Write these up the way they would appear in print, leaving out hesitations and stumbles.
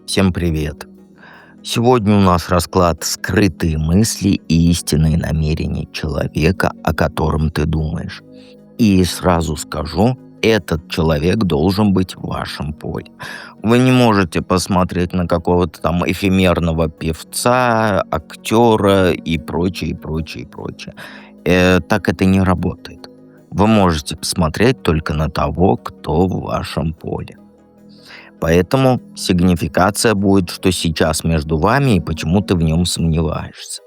Всем привет! Сегодня у нас расклад «Скрытые мысли и истинные намерения человека, о котором ты думаешь». И сразу скажу, этот человек должен быть в вашем поле. Вы не можете посмотреть на какого-то там эфемерного певца, актера и прочее, и прочее, и прочее. Так это не работает. Вы можете посмотреть только на того, кто в вашем поле. Поэтому сигнификация будет, что сейчас между вами и почему ты в нем сомневаешься.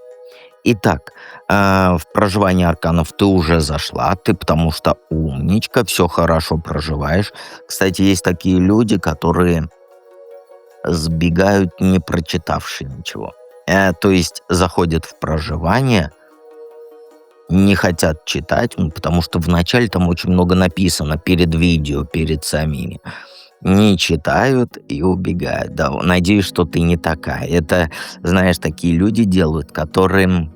Итак, в проживание арканов ты уже зашла, ты потому что умничка, все хорошо проживаешь. Кстати, есть такие люди, которые сбегают, не прочитавшие ничего. То есть заходят в проживание, не хотят читать, потому что вначале там очень много написано перед видео, перед самими. Не читают и убегают. Да, надеюсь, что ты не такая. Это, знаешь, такие люди делают, которые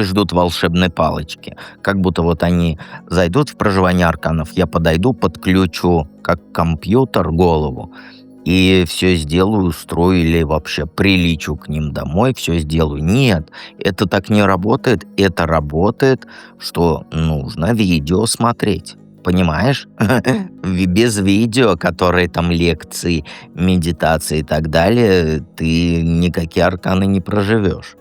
ждут волшебной палочки. Как будто вот они зайдут в проживание арканов, я подойду, подключу как компьютер голову и все сделаю, устрою или вообще прилечу к ним домой, все сделаю. Нет, это так не работает. Это работает, что нужно видео смотреть. Понимаешь? Без видео, которые там лекции, медитации и так далее, ты никакие арканы не проживешь.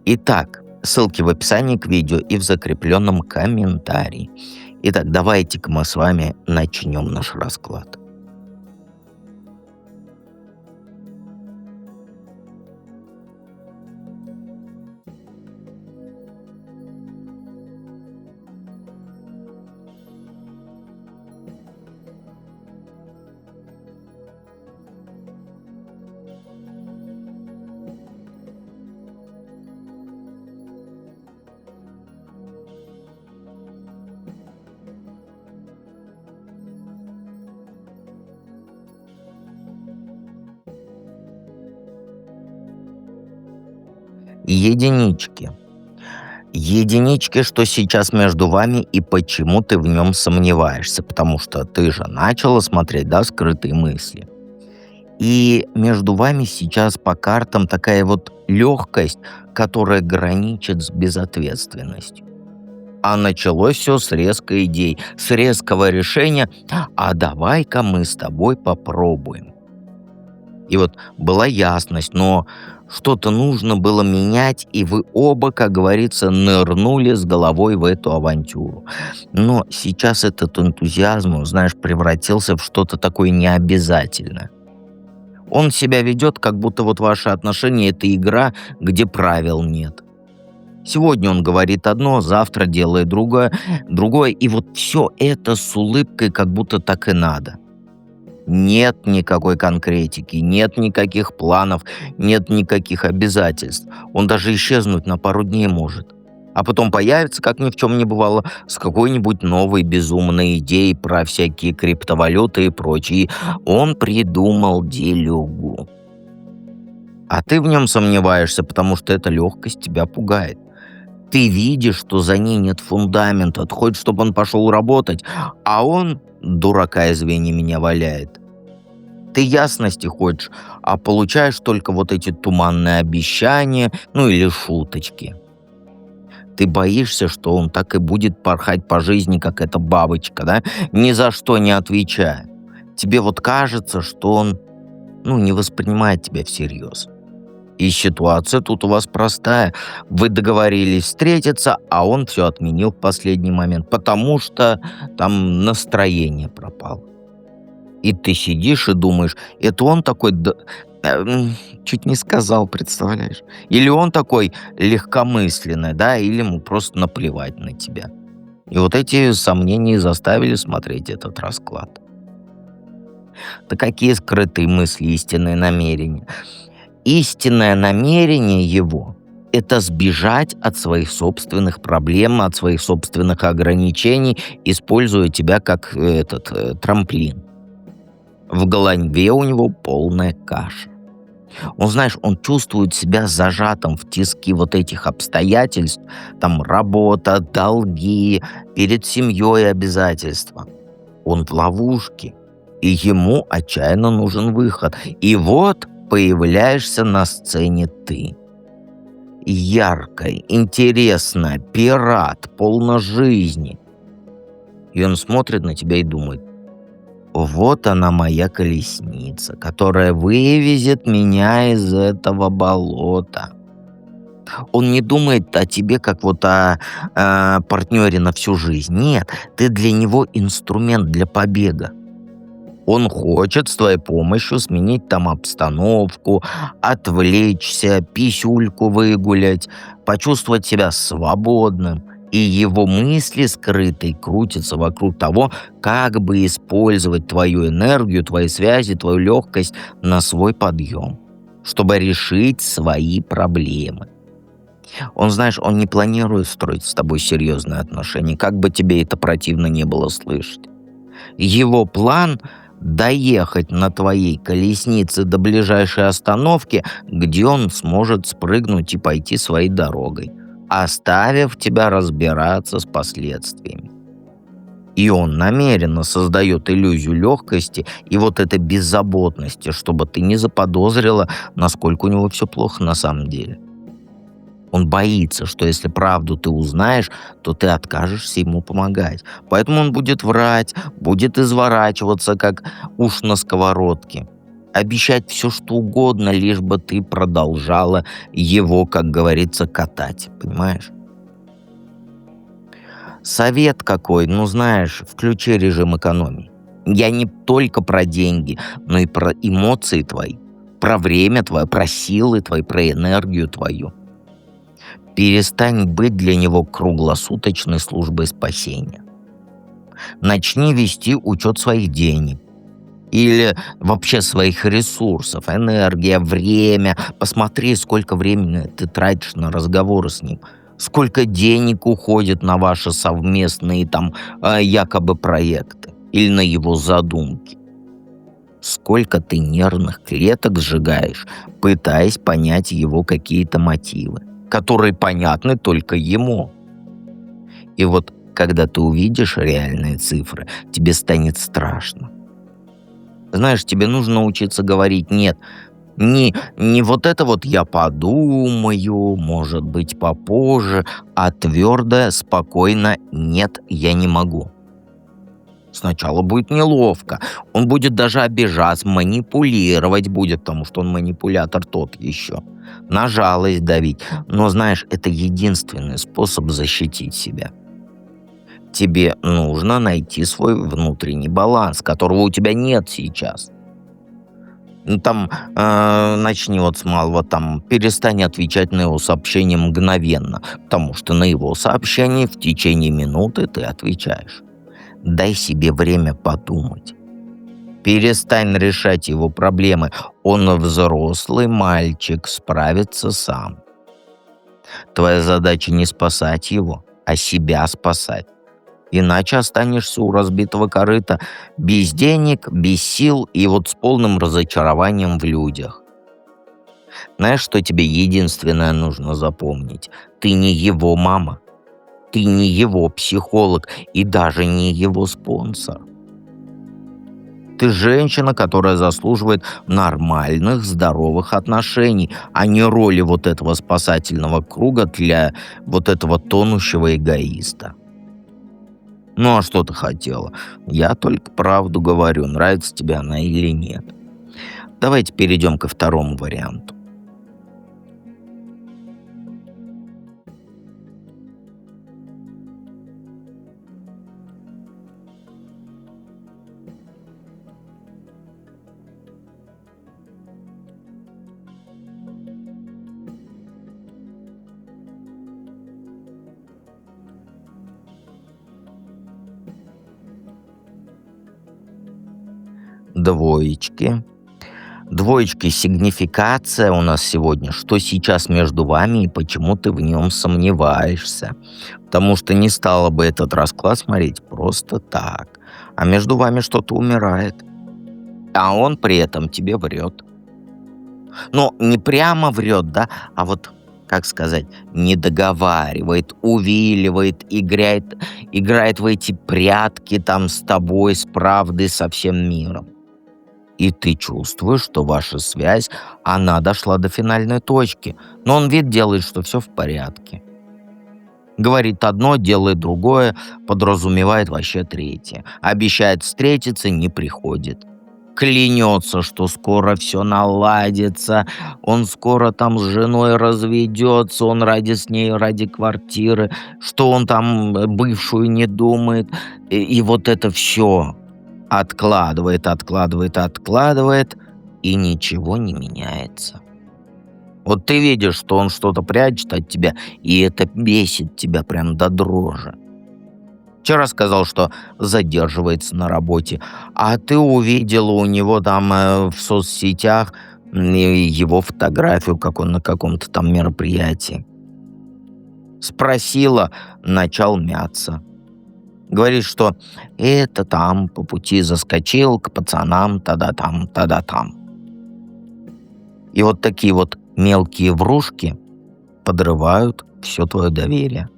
Итак, ссылки в описании к видео и в закрепленном комментарии. Итак, давайте-ка мы с вами начнем наш расклад. Единички. Единички, что сейчас между вами и почему ты в нем сомневаешься, потому что ты же начала смотреть, да, скрытые мысли. И между вами сейчас по картам такая вот легкость, которая граничит с безответственностью. А началось все с резкой идеи, с резкого решения, а давай-ка мы с тобой попробуем. И вот была ясность, но что-то нужно было менять, и вы оба, как говорится, нырнули с головой в эту авантюру. Но сейчас этот энтузиазм, знаешь, превратился в что-то такое необязательное. Он себя ведет, как будто вот ваши отношения — это игра, где правил нет. Сегодня он говорит одно, завтра делает другое, и вот все это с улыбкой, как будто так и надо. Нет никакой конкретики, нет никаких планов, нет никаких обязательств. Он даже исчезнуть на пару дней может. А потом появится, как ни в чем не бывало, с какой-нибудь новой безумной идеей про всякие криптовалюты и прочее. Он придумал делюгу. А ты в нем сомневаешься, потому что эта легкость тебя пугает. Ты видишь, что за ней нет фундамента. Ты хочешь, чтобы он пошел работать, а он, дурака, извини меня, валяет. Ты ясности хочешь, а получаешь только вот эти туманные обещания, или шуточки. Ты боишься, что он так и будет порхать по жизни, как эта бабочка, да, ни за что не отвечая. Тебе вот кажется, что он, не воспринимает тебя всерьез. И ситуация тут у вас простая. Вы договорились встретиться, а он все отменил в последний момент, потому что там настроение пропало. И ты сидишь и думаешь, это он такой, чуть не сказал, представляешь? Или он такой легкомысленный, да, или ему просто наплевать на тебя. И вот эти сомнения заставили смотреть этот расклад. Да какие скрытые мысли, истинные намерения? Истинное намерение его — это сбежать от своих собственных проблем, от своих собственных ограничений, используя тебя как трамплин. В голове у него полная каша. Он чувствует себя зажатым в тиски вот этих обстоятельств, там работа, долги, перед семьей обязательства. Он в ловушке. и ему отчаянно нужен выход. И вот появляешься на сцене ты. Яркая, интересная, пират, полна жизни. И он смотрит на тебя и думает: вот она моя колесница, которая вывезет меня из этого болота. Он не думает о тебе как вот о партнере на всю жизнь. Нет, ты для него инструмент для побега. Он хочет с твоей помощью сменить там обстановку, отвлечься, писюльку выгулять, почувствовать себя свободным. И его мысли скрытые крутятся вокруг того, как бы использовать твою энергию, твои связи, твою легкость на свой подъем, чтобы решить свои проблемы. Он, знаешь, он не планирует строить с тобой серьезные отношения, как бы тебе это противно не было слышать. Его план — доехать на твоей колеснице до ближайшей остановки, где он сможет спрыгнуть и пойти своей дорогой, оставив тебя разбираться с последствиями. И он намеренно создает иллюзию легкости и вот этой беззаботности, чтобы ты не заподозрила, насколько у него все плохо на самом деле. Он боится, что если правду ты узнаешь, то ты откажешься ему помогать. Поэтому он будет врать, будет изворачиваться, как уж на сковородке. Обещать все, что угодно, лишь бы ты продолжала его, как говорится, катать. Понимаешь? Совет какой, ну знаешь, включи режим экономии. Я не только про деньги, но и про эмоции твои, про время твое, про силы твои, про энергию твою. Перестань быть для него круглосуточной службой спасения. Начни вести учет своих денег. Или вообще своих ресурсов, энергия, время. Посмотри, сколько времени ты тратишь на разговоры с ним. Сколько денег уходит на ваши совместные там якобы проекты. Или на его задумки. Сколько ты нервных клеток сжигаешь, пытаясь понять его какие-то мотивы, которые понятны только ему. И вот когда ты увидишь реальные цифры, тебе станет страшно. Знаешь, тебе нужно научиться говорить «нет». Не вот это вот «я подумаю», может быть, попозже, а твердое, спокойно «нет, я не могу». Сначала будет неловко, он будет даже обижаться, манипулировать будет, потому что он манипулятор тот еще. На жалость давить. Но знаешь, это единственный способ защитить себя. Тебе нужно найти свой внутренний баланс, которого у тебя нет сейчас. Ну, там, начни вот с малого, там, перестань отвечать на его сообщения мгновенно, потому что на его сообщение в течение минуты ты отвечаешь. Дай себе время подумать. Перестань решать его проблемы. Он взрослый мальчик, справится сам. Твоя задача не спасать его, а себя спасать. Иначе останешься у разбитого корыта без денег, без сил и вот с полным разочарованием в людях. Знаешь, что тебе единственное нужно запомнить? Ты не его мама. Ты не его психолог и даже не его спонсор. Ты женщина, которая заслуживает нормальных, здоровых отношений, а не роли вот этого спасательного круга для вот этого тонущего эгоиста. Ну а что ты хотела? Я только правду говорю, нравится тебе она или нет. Давайте перейдем ко второму варианту. Двоечки. Двоечки — сигнификация у нас сегодня, что сейчас между вами и почему ты в нем сомневаешься. Потому что не стала бы этот расклад смотреть просто так. А между вами что-то умирает. А он при этом тебе врет. Но не прямо врет, да, а вот как сказать, не договаривает, увиливает, играет в эти прятки там с тобой, с правдой, со всем миром. И ты чувствуешь, что ваша связь, она дошла до финальной точки. Но он вид делает, что все в порядке. Говорит одно, делает другое, подразумевает вообще третье. Обещает встретиться, не приходит. Клянется, что скоро все наладится, он скоро там с женой разведется, он с ней ради квартиры, что он там бывшую не думает. И вот это все откладывает, и ничего не меняется. Вот ты видишь, что он что-то прячет от тебя, и это бесит тебя прям до дрожи. Вчера сказал, что задерживается на работе, а ты увидела у него там в соцсетях его фотографию, как он на каком-то там мероприятии. Спросила, начал мяться. Говорит, что это там по пути заскочил к пацанам, тогда там. И вот такие вот мелкие врушки подрывают все твое доверие.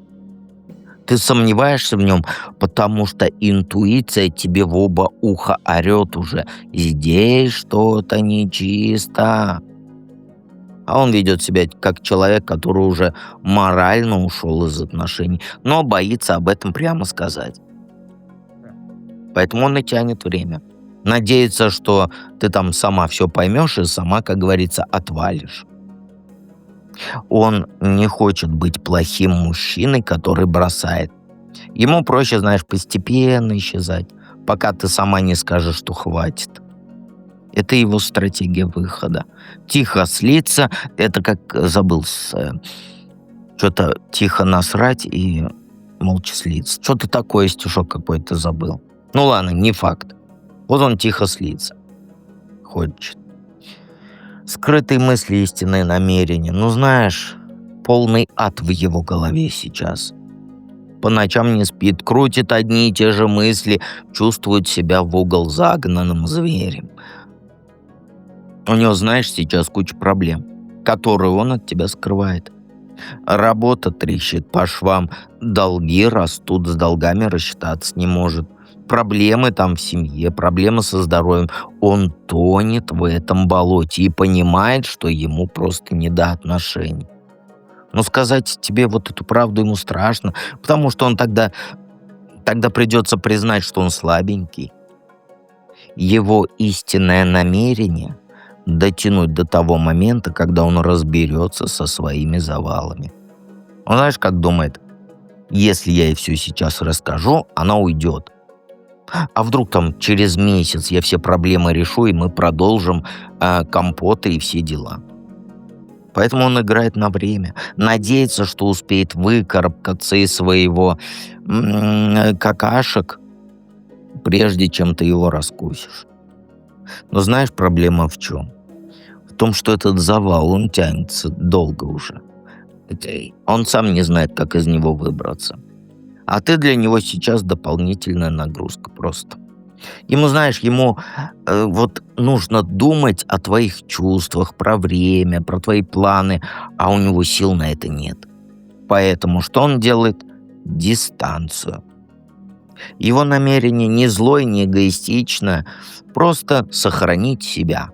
Ты сомневаешься в нем, потому что интуиция тебе в оба уха орет уже. Здесь что-то нечисто. А он ведет себя как человек, который уже морально ушел из отношений, но боится об этом прямо сказать. Поэтому он и тянет время. Надеется, что ты там сама все поймешь и сама, как говорится, отвалишь. Он не хочет быть плохим мужчиной, который бросает. Ему проще, знаешь, постепенно исчезать, пока ты сама не скажешь, что хватит. Это его стратегия выхода. Тихо слиться, это как забыл, что-то тихо насрать и молча слиться. Что-то такое, стишок какой-то забыл. Ну ладно, не факт. Вот он тихо слиться хочет. Скрытые мысли, истинные намерения. Ну, знаешь, полный ад в его голове сейчас. По ночам не спит, крутит одни и те же мысли, чувствует себя в угол загнанным зверем. У него, знаешь, сейчас куча проблем, которые он от тебя скрывает. Работа трещит по швам, долги растут, с долгами рассчитаться не может. Проблемы там в семье, проблемы со здоровьем. Он тонет в этом болоте и понимает, что ему просто не до отношений. Но сказать тебе вот эту правду ему страшно, потому что он тогда придется признать, что он слабенький. Его истинное намерение — дотянуть до того момента, когда он разберется со своими завалами. Он, знаешь, как думает, если я ей все сейчас расскажу, она уйдет. А вдруг там через месяц я все проблемы решу, и мы продолжим компоты и все дела. Поэтому он играет на время, надеется, что успеет выкарабкаться из своего какашек, прежде чем ты его раскусишь. Но знаешь, проблема в чем? В том, что этот завал, он тянется долго уже. Он сам не знает, как из него выбраться. А ты для него сейчас дополнительная нагрузка просто. Ему, знаешь, вот нужно думать о твоих чувствах, про время, про твои планы, а у него сил на это нет. Поэтому что он делает? Дистанцию. Его намерение не злое, не эгоистичное, просто сохранить себя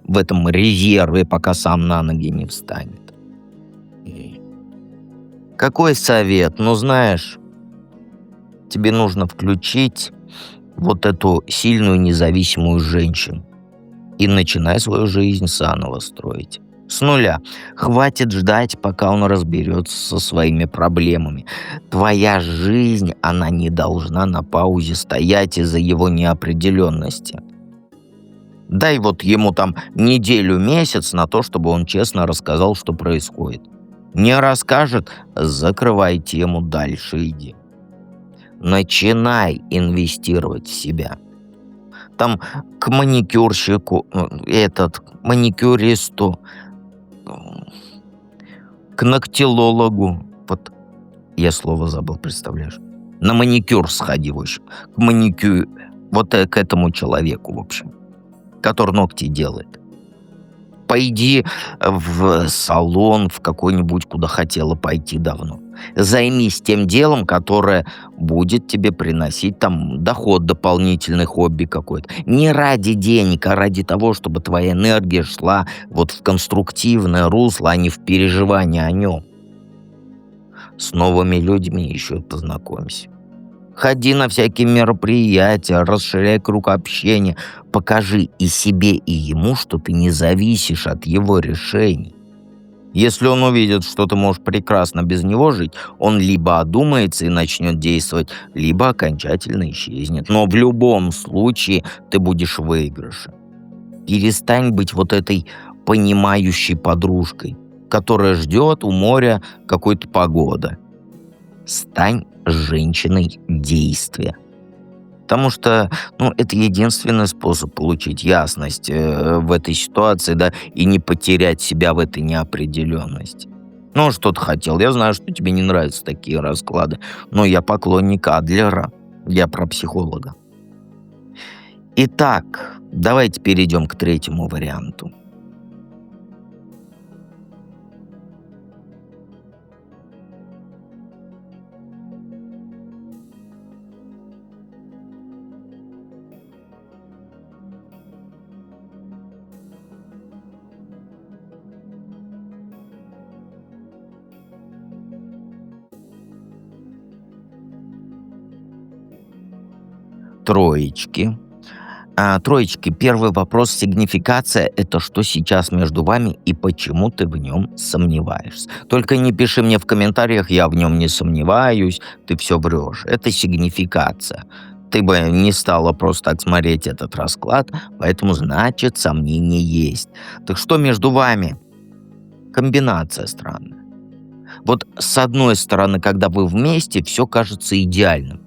в этом резерве, пока сам на ноги не встанет. Какой совет? Ну, знаешь, тебе нужно включить вот эту сильную независимую женщину и начинай свою жизнь заново строить. С нуля. Хватит ждать, пока он разберется со своими проблемами. Твоя жизнь, она не должна на паузе стоять из-за его неопределенности. Дай вот ему там неделю, месяц на то, чтобы он честно рассказал, что происходит. Не расскажет — закрывай тему, дальше иди. Начинай инвестировать в себя. Там к маникюрщику, к маникюристу, к ногтилологу. Вот я слово забыл, представляешь? На маникюр сходи, в общем. К маникюр, вот к этому человеку, в общем, который ногти делает. Пойди в салон, в какой-нибудь, куда хотела пойти давно. Займись тем делом, которое будет тебе приносить там доход дополнительный, хобби какое-то. Не ради денег, а ради того, чтобы твоя энергия шла вот в конструктивное русло, а не в переживание о нем. С новыми людьми еще познакомься. Ходи на всякие мероприятия, расширяй круг общения. Покажи и себе, и ему, что ты не зависишь от его решений. Если он увидит, что ты можешь прекрасно без него жить, он либо одумается и начнет действовать, либо окончательно исчезнет. Но в любом случае ты будешь в выигрыше. Перестань быть вот этой понимающей подружкой, которая ждет у моря какой-то погоды. Стань женщиной действия. Потому что, это единственный способ получить ясность в этой ситуации, да, и не потерять себя в этой неопределенности. Ну, что ты хотел? Я знаю, что тебе не нравятся такие расклады, но я поклонник Адлера, я про психолога. Итак, давайте перейдем к третьему варианту. Троечки. Троечки, первый вопрос, сигнификация — это что сейчас между вами и почему ты в нем сомневаешься. Только не пиши мне в комментариях, я в нем не сомневаюсь, ты все врешь. Это сигнификация. Ты бы не стала просто так смотреть этот расклад, поэтому значит сомнение есть. Так что между вами? Комбинация странная. Вот с одной стороны, когда вы вместе, все кажется идеальным.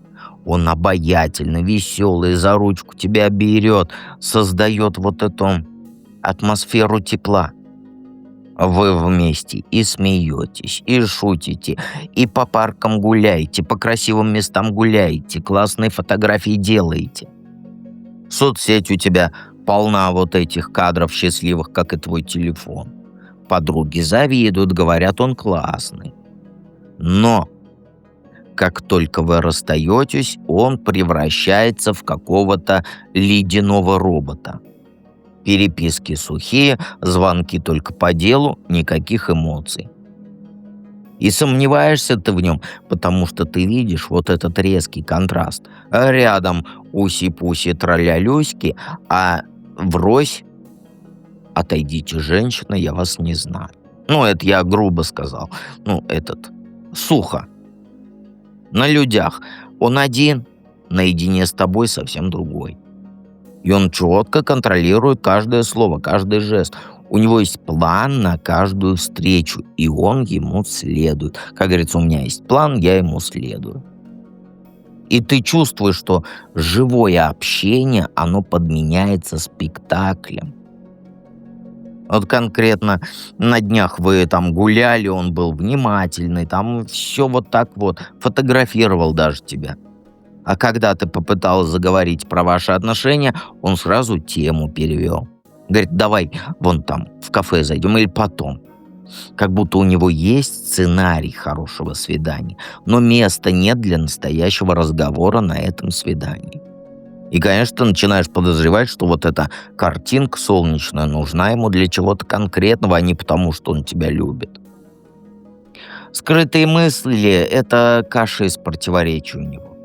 Он обаятельный, веселый, за ручку тебя берет, создает вот эту атмосферу тепла. Вы вместе и смеетесь, и шутите, и по паркам гуляете, по красивым местам гуляете, классные фотографии делаете. Соцсеть у тебя полна вот этих кадров счастливых, как и твой телефон. Подруги завидуют, говорят, он классный. Но как только вы расстаетесь, он превращается в какого-то ледяного робота. Переписки сухие, звонки только по делу, никаких эмоций. И сомневаешься ты в нем, потому что ты видишь вот этот резкий контраст. Рядом уси-пуси тролля-люськи, а врозь «отойдите, женщина, я вас не знаю». Это я грубо сказал. Сухо. На людях. Он один, наедине с тобой совсем другой. И он четко контролирует каждое слово, каждый жест. У него есть план на каждую встречу, и он ему следует. Как говорится, у меня есть план, я ему следую. И ты чувствуешь, что живое общение, оно подменяется спектаклем. Вот конкретно на днях вы там гуляли, он был внимательный, там все вот так вот, фотографировал даже тебя. А когда ты попыталась заговорить про ваши отношения, он сразу тему перевел. Говорит, давай вон там в кафе зайдем или потом. Как будто у него есть сценарий хорошего свидания, но места нет для настоящего разговора на этом свидании. И, конечно, ты начинаешь подозревать, что вот эта картинка солнечная нужна ему для чего-то конкретного, а не потому, что он тебя любит. Скрытые мысли — это каша из противоречий у него.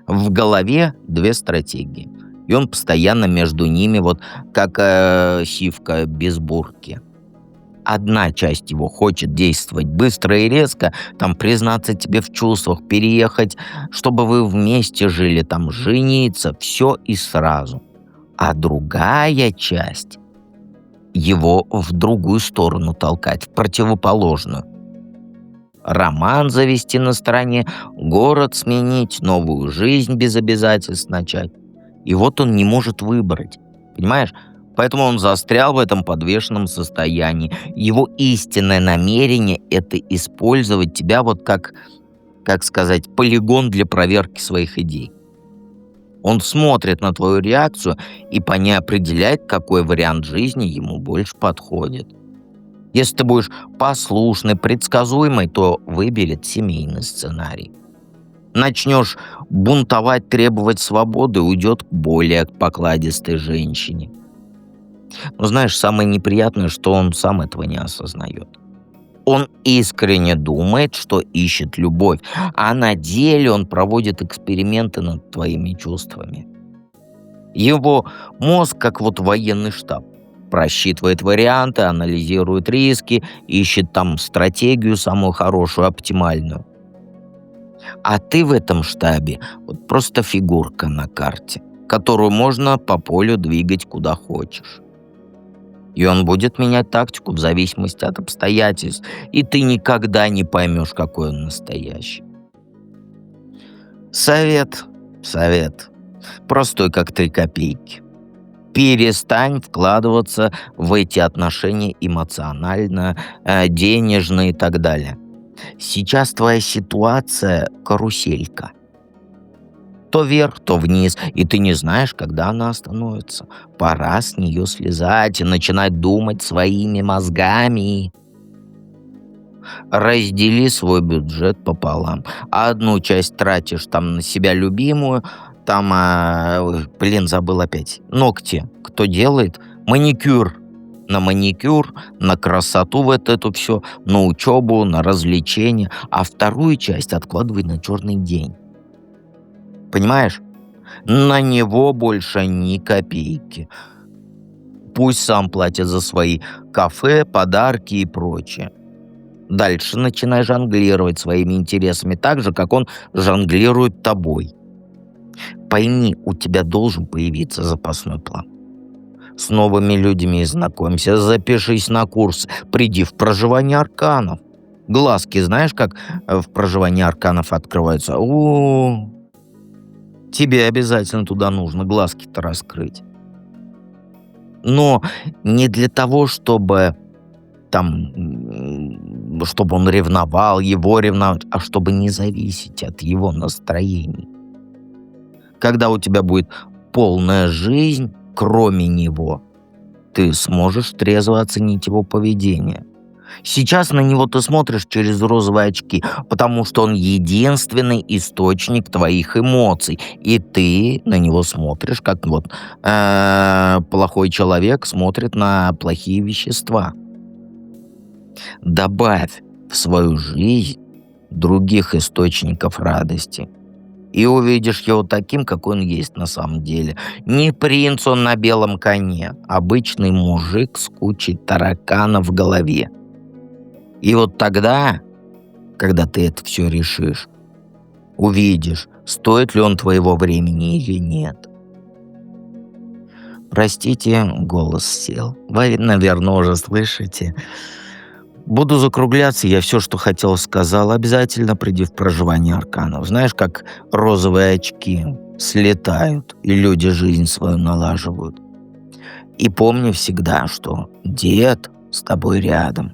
В голове две стратегии, и он постоянно между ними, вот как сивка без бурки. Одна часть его хочет действовать быстро и резко, там признаться тебе в чувствах, переехать, чтобы вы вместе жили, там жениться, все и сразу. А другая часть его в другую сторону толкать, в противоположную. Роман завести на стороне, город сменить, новую жизнь без обязательств начать. И вот он не может выбрать, понимаешь? Поэтому он застрял в этом подвешенном состоянии. Его истинное намерение — это использовать тебя вот как сказать, полигон для проверки своих идей. Он смотрит на твою реакцию и по ней определяет, какой вариант жизни ему больше подходит. Если ты будешь послушный, предсказуемый, то выберет семейный сценарий. Начнешь бунтовать, требовать свободы, уйдет к более покладистой женщине. Но знаешь, самое неприятное, что он сам этого не осознает. Он искренне думает, что ищет любовь, а на деле он проводит эксперименты над твоими чувствами. Его мозг, как вот военный штаб, просчитывает варианты, анализирует риски, ищет там стратегию самую хорошую, оптимальную. А ты в этом штабе вот просто фигурка на карте, которую можно по полю двигать куда хочешь. И он будет менять тактику в зависимости от обстоятельств, и ты никогда не поймешь, какой он настоящий. Совет, простой как 3 копейки. Перестань вкладываться в эти отношения эмоционально, денежно и так далее. Сейчас твоя ситуация каруселька. То вверх, то вниз, и ты не знаешь, когда она остановится. Пора с нее слезать и начинать думать своими мозгами. Раздели свой бюджет пополам. Одну часть тратишь там на себя любимую, там, забыл опять, ногти. Кто делает? Маникюр. На маникюр, на красоту вот эту все, на учебу, на развлечения. А вторую часть откладывай на черный день. Понимаешь? На него больше ни копейки. Пусть сам платит за свои кафе, подарки и прочее. Дальше начинай жонглировать своими интересами так же, как он жонглирует тобой. Пойми, у тебя должен появиться запасной план. С новыми людьми знакомься, запишись на курс, приди в проживание арканов. Глазки знаешь, как в проживании арканов открываются? Тебе обязательно туда нужно глазки-то раскрыть. Но не для того, чтобы чтобы он ревновал, его ревновать, а чтобы не зависеть от его настроений. Когда у тебя будет полная жизнь, кроме него, ты сможешь трезво оценить его поведение. Сейчас на него ты смотришь через розовые очки, потому что он единственный источник твоих эмоций, и ты на него смотришь, как плохой человек смотрит на плохие вещества. Добавь в свою жизнь других источников радости, и увидишь его таким, какой он есть на самом деле. Не принц он на белом коне, обычный мужик с кучей тараканов в голове. И вот тогда, когда ты это все решишь, увидишь, стоит ли он твоего времени или нет. Простите, голос сел. Вы, наверное, уже слышите. Буду закругляться, я все, что хотел, сказал. Обязательно приди в проживание арканов. Знаешь, как розовые очки слетают, и люди жизнь свою налаживают. И помни всегда, что дед с тобой рядом.